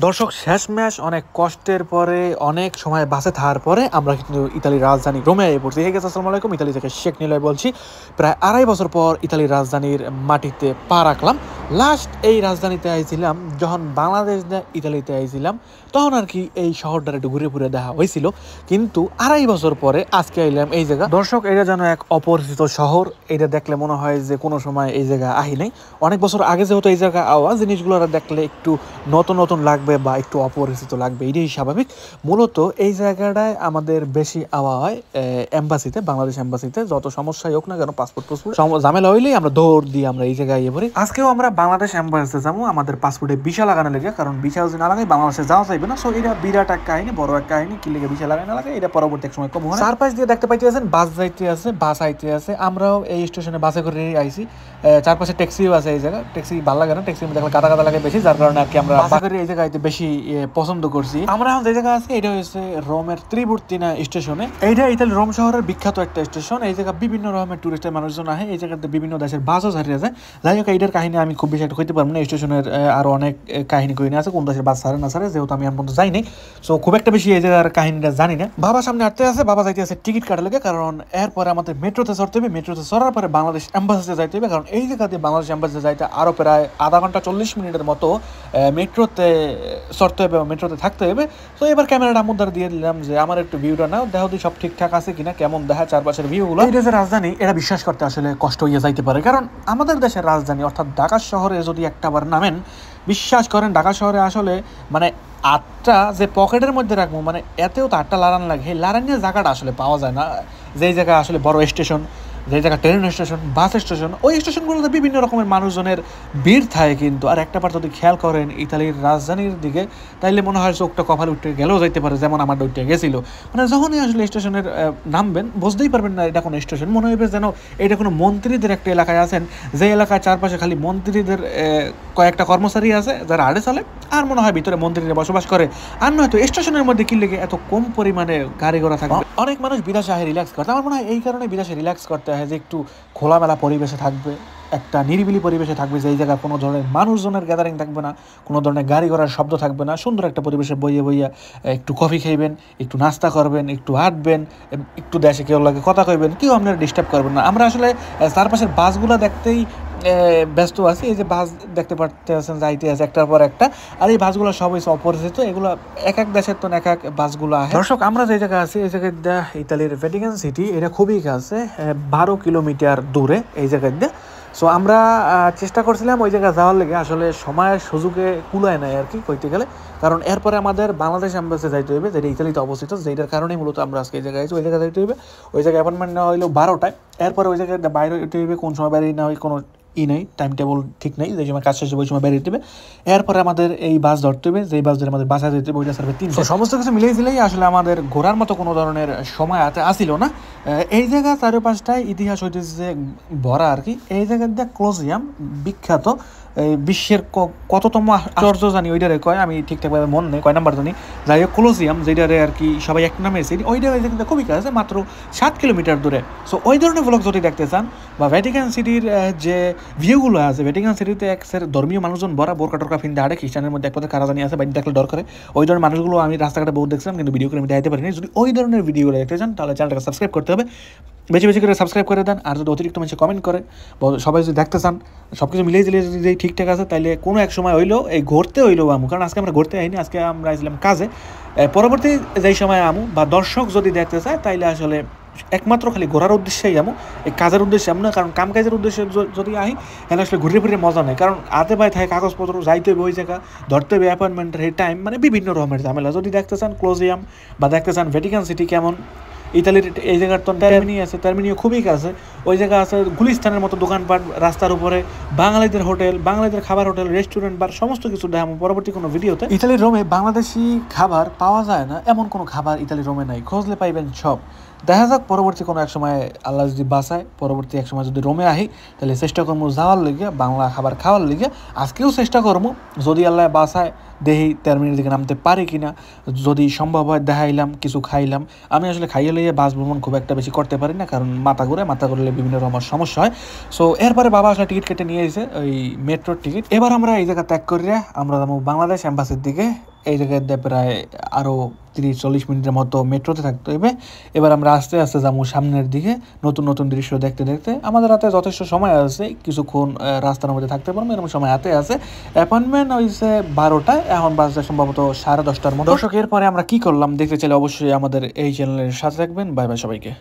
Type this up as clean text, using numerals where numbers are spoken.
দর্শক শেষমেশ অনেক কষ্টের পরে অনেক সময় বাসে থাকার পরে আমরা কিন্তু ইতালির রাজধানী রোমে পড়ছি। হে গেছে, আসসালামু আলাইকুম। ইতালি থেকে শেখ নিলয় বলছি। প্রায় 2.5 বছর পর ইতালির রাজধানীর মাটিতে পা রাখলাম। লাস্ট এই রাজধানীতে আইছিলাম যখন বাংলাদেশ ইতালিতে আইছিলাম, তখন আর কি এই শহরটার একটু ঘুরে ঘুরে দেখা হয়েছিল। কিন্তু 2.5 বছর পরে আজকে আইলাম এই জায়গা। দর্শক, এটা যেন এক অপরিচিত শহর। এটা দেখলে মনে হয় যে কোনো সময় এই জায়গা আহি নাই। অনেক বছর আগে যেহেতু এই জায়গা আওয়া, জিনিসগুলো দেখলে একটু নতুন নতুন লাগবে বা একটু অপরিচিত লাগবে, এটাই স্বাভাবিক। মূলত এই জায়গাটায় আমাদের বেশি আওয়া হয় এম্বাসিতে, বাংলাদেশ এম্বাসিতে। যত সমস্যাই হোক না কেন, পাসপোর্ট ঝামেলা হইলেই আমরা দৌড় দিয়ে আমরা এই জায়গায় ইয়ে পড়ি। আজকেও আমরা বাংলাদেশ এম্বাসিতে যাবো আমাদের পাসপোর্টে ভিসা লাগানো লেগে, কারণ ভিসা যদি না লাগাই বাংলাদেশে যাওয়া যাইবে না। সো এটা বিরাট এক কাহিনী, বড় এক কাহিনী। কি লেগে ভিসা লাগাই না লাগে এটা পরবর্তী এক সময় কম হয়। চারপাশ দিয়ে দেখতে পাইতে আছেন বাস যাইতে আছে, বাস আইতে আছে। আমরাও এই স্টেশনে বাসে করে আইছি। চারপাশে ট্যাক্সিও আছে। এই জায়গা ট্যাক্সি ভালো লাগে না, ট্যাক্সি দেখলে গাদা গাদা লাগে বেশি, যার কারণে আর কি আমরা বাসে করে এই জায়গায় বেশি পছন্দ করছি। আমরা এখন যে জায়গা আছে এটা হচ্ছে রোমের ত্রিবুর্তিনা স্টেশনে। এইটা ইতালি রোম শহরের বিখ্যাত একটা স্টেশন। এই জায়গা বিভিন্ন রকমের টুরিস্টের মানুষজন আহে। এই জায়গাতে বিভিন্ন দেশের বাসও ছাড়িয়ে যায়। যাই হোক, এইটার কাহিনী আমি খুব বেশি একটা কইতে পারবো না। স্টেশনের আরো অনেক কাহিনী কইনে আছে, কোন দেশের বাস ছাড়ে না ছাড়ে, যেহেতু আমি এখন পর্যন্ত যাই নাই। সো খুব একটা বেশি এই জায়গার কাহিনীটা জানি না। বাবা সামনে হাঁটতে আছে, বাবা যাইতে আছে টিকিট কাটা লেগে, কারণ এরপরে আমাদের মেট্রোতে চড়তে হবে। মেট্রোতে চড়ার পরে বাংলাদেশ এম্বাসিতে যাইতে হবে, কারণ এই জায়গাতে বাংলাদেশ এম্বাসিতে যাইতে আরো প্রায় আধা ঘন্টা 40 মিনিটের মতো মেট্রোতে চড়তে হবে, মেট্রোতে থাকতে হবে। তো এবার ক্যামেরাটা মুদ্রা দিয়ে দিলাম যে আমার একটু ভিউটা নাও, দেখো সব ঠিকঠাক আছে কিনা, কেমন দেখা চারপাশের ভিউগুলো। এই দেশের রাজধানী এটা বিশ্বাস করতে আসলে কষ্ট হয়ে যাইতে পারে, কারণ আমাদের দেশের রাজধানী অর্থাৎ ঢাকা শহরে যদি একটাবার নামেন, বিশ্বাস করেন ঢাকা শহরে আসলে মানে আটটা যে পকেটের মধ্যে রাখবো, মানে এতেও তো 8টা লারান লাগে। লারানের জায়গাটা আসলে পাওয়া যায় না। যেই জায়গা আসলে বড় স্টেশন, যে জায়গা ট্রেন স্টেশন, বাস স্টেশন, ওই স্টেশনগুলোতে বিভিন্ন রকমের মানুষজনের ভিড় থাকে। কিন্তু আর একটা বার যদি খেয়াল করেন ইতালির রাজধানীর দিকে, তাইলে মনে হয় চোখটা কপাল উঠে গেলেও যাইতে পারে, যেমন আমার উঠে গেছিল। মানে যখনই আসলে স্টেশনের নামবেন বুঝতেই পারবেন না এটা কোনো স্টেশন। মনে হইবে যেন এটা কোনো মন্ত্রীদের একটা এলাকায় আছেন, যে এলাকায় চারপাশে খালি মন্ত্রীদের কয়েকটা কর্মচারী আছে যারা আড়ে চলে, আর মনে হয় ভিতরে মন্ত্রীরা বসবাস করে। আর নয়তো স্টেশনের মধ্যে কি লেগে এত কম পরিমাণে গাড়ি ঘোড়া থাকে। অনেক মানুষ বিদেশে আহে রিল্যাক্স করতে। আমার মনে হয় এই কারণে বিদেশে রিল্যাক্স করতে হয় যে একটু খোলামেলা পরিবেশে থাকবে, একটা নিরিবিলি পরিবেশে থাকবে, যে এই জায়গায় কোনো ধরনের মানুষজনের গ্যাদারিং থাকবে না, কোনো ধরনের গাড়ি ঘোড়ার শব্দ থাকবে না। সুন্দর একটা পরিবেশে বইয়ে বইয়া একটু কফি খাইবেন, একটু নাস্তা করবেন, একটু হাঁটবেন, একটু দেশে কেউ লাগে কথা কইবেন, কেউ আপনারা ডিস্টার্ব করবেন না। আমরা আসলে চারপাশের বাসগুলো দেখতেই ব্যস্ত আছি। এই যে বাস দেখতে পাচ্ছেন যাইতে আছে একটার পর একটা, আর এই বাসগুলো সব হচ্ছে অপরিচিত। এগুলো এক এক দেশের তো এক এক বাসগুলো আছে। দর্শক, আমরা যে জায়গায় আছি এই জায়গায় ইতালির ভ্যাটিকান সিটি, এটা খুবই কাছে, 12 কিলোমিটার দূরে এই জায়গায়। সো আমরা চেষ্টা করছিলাম ওই জায়গায় যাওয়ার লেগে, আসলে সময়ের সুযোগে কুলায় নাই আর কি কইতে গেলে, কারণ এরপরে আমাদের বাংলাদেশ এম্বাসি যাইতে হইবে, যেটা ইতালিতে অবস্থিত, যেটার কারণেই মূলত আমরা আজকে এই জায়গায় আছি। ওই জায়গায় যাইতে হইবে, ওই জায়গায় অ্যাপয়েন্টমেন্ট নেওয়া হইলো 12টায়। এরপরে ওই জায়গায় বাইরে হইতে হইবে, কোন সময় বাইরে না হয় কোনো নেই, টাইম টেবল ঠিক নেই, যে সময় কাজ শেষ হবে ওই সময় বেরিয়ে দেবে। এরপরে আমাদের এই বাস ধরতে হবে, যেই বাস ধরে আমাদের বাসা যেতে হবে, ওইটা সার্ভে 300। সমস্ত কিছু মিলিয়ে দিলেই আসলে আমাদের ঘোরার মতো কোনো ধরনের সময় আসিল না। এই জায়গা চারপাশটায় ইতিহাস ঐতিহ্যে ভরা আর কি। এই জায়গার দিয়ে কলোসিয়াম বিখ্যাত, বিশ্বের কততম আশ্চর্য জানি ওইটারে কয়, আমি ঠিকঠাকভাবে মন নেই কয় নাম্বার জানি। যাই হোক, কলোসিয়াম যেটারে আর কি সবাই এক নামে এসে, ওইটা কিন্তু খুবই কাছে, মাত্র 7 কিলোমিটার দূরে। সো ওই ধরনের ব্লগ যদি দেখতে চান, বা ভ্যাটিকান সিটির যে ভিউগুলো আছে, ভ্যাটিকান সিটিতে এক ধর্মীয় মানুষজন ভরা, বোরকা টোরকা ফিনতে হাঁটে, খ্রিস্টানের মধ্যে এক পথে কারাজানি আছে, বাইরে দেখলে ডর করে। ওই ধরনের মানুষগুলো আমি রাস্তাঘাটে বহুত দেখছিলাম, কিন্তু ভিডিও করে আমি দেখাতে পারিনি। যদি ওই ধরনের ভিডিওগুলো দেখতে চান তাহলে চ্যানেলটাকে সাবস্ক্রাইব করতে হবে, বেশি বেশি করে সাবস্ক্রাইব করে দেন। আর যদি অতিরিক্ত মানুষ কমেন্ট করে, সবাই যদি দেখতে চান, সব কিছু মিলিয়ে দিলে যদি ঠিকঠাক আছে, তাইলে কোনো এক সময় হইলেও এই ঘুরতে হইলেও আমু, কারণ আজকে আমরা ঘুরতে আইনি, আজকে আমরা আসলাম কাজে। পরবর্তী যেই সময় আমু বা দর্শক যদি দেখতে চায়, তাইলে আসলে একমাত্র খালি ঘোরার উদ্দেশ্যেই আমু, এই কাজের উদ্দেশ্যে আম না। কারণ কাম কাজের উদ্দেশ্যে যদি আহি, তাহলে আসলে ঘুরে ফিরে মজা নেই, কারণ হাতে পায়ে থাকে কাগজপত্র, যাইতে হবে ওই জায়গা, ধরতে হবে অ্যাপয়েন্টমেন্টের এই টাইম, মানে বিভিন্ন রকমের ঝামেলা। যদি দেখতে চান ক্লোজিয়াম বা দেখতে চান ভ্যাটিকান সিটি কেমন, ইতালির এই জায়গার তো টার্মিনি আছে, টার্মিনিও খুবই কাছে। ওই জায়গা আছে গুলিস্তানের মতো দোকানপাট, রাস্তার উপরে বাঙালিদের হোটেল, বাঙালিদের খাবার হোটেল, রেস্টুরেন্ট, বার সমস্ত কিছু দেখাবো পরবর্তী কোনো ভিডিওতে। ইতালির রোমে বাংলাদেশি খাবার পাওয়া যায় না এমন কোনো খাবার ইতালির রোমে নাই, খোঁজলে পাইবেন সব। দেখা যাক পরবর্তী কোনো এক সময় আল্লাহ যদি বাঁচায়, পরবর্তী এক সময় যদি রোমে আহি তাহলে চেষ্টা করবো যাওয়ার লিগে, বাংলা খাবার খাওয়ার লিগে। আজকেও চেষ্টা করবো, যদি আল্লাহ বাঁচায় দেহি টার্মিনাল দিকে নামতে পারি কিনা। যদি সম্ভব হয় দেখাইলাম, কিছু খাইলাম। আমি আসলে খাইয়ে লইয়ে বাস ভ্রমণ খুব একটা বেশি করতে পারি না, কারণ মাথা ঘুরলে বিভিন্ন রকম সমস্যা হয়। সো এরপরে বাবা আসলে টিকিট কেটে নিয়ে এসেছে, ওই মেট্রোর টিকিট। এবার আমরা এই জায়গা ত্যাগ করিয়া আমরা যাবো বাংলাদেশ এম্বাসির দিকে। এই জায়গায় প্রায় আরও 30-40 মিনিটের মতো মেট্রোতে থাকতে হবে। এবার আমরা আস্তে আস্তে যাবো সামনের দিকে, নতুন নতুন দৃশ্য দেখতে দেখতে। আমাদের হাতে যথেষ্ট সময় আছে, কিছুক্ষণ রাস্তার মধ্যে থাকতে পারবো, এরকম সময় হাতে আছে। অ্যাপয়েন্টমেন্ট হয়েছে 12টায়, এখন বাজছে সম্ভবত 10:30টার মতো। দর্শক, এরপরে আমরা কি করলাম দেখতে চাইলে অবশ্যই আমাদের এই চ্যানেলের সাথে থাকবেন। বাই বাই সবাইকে।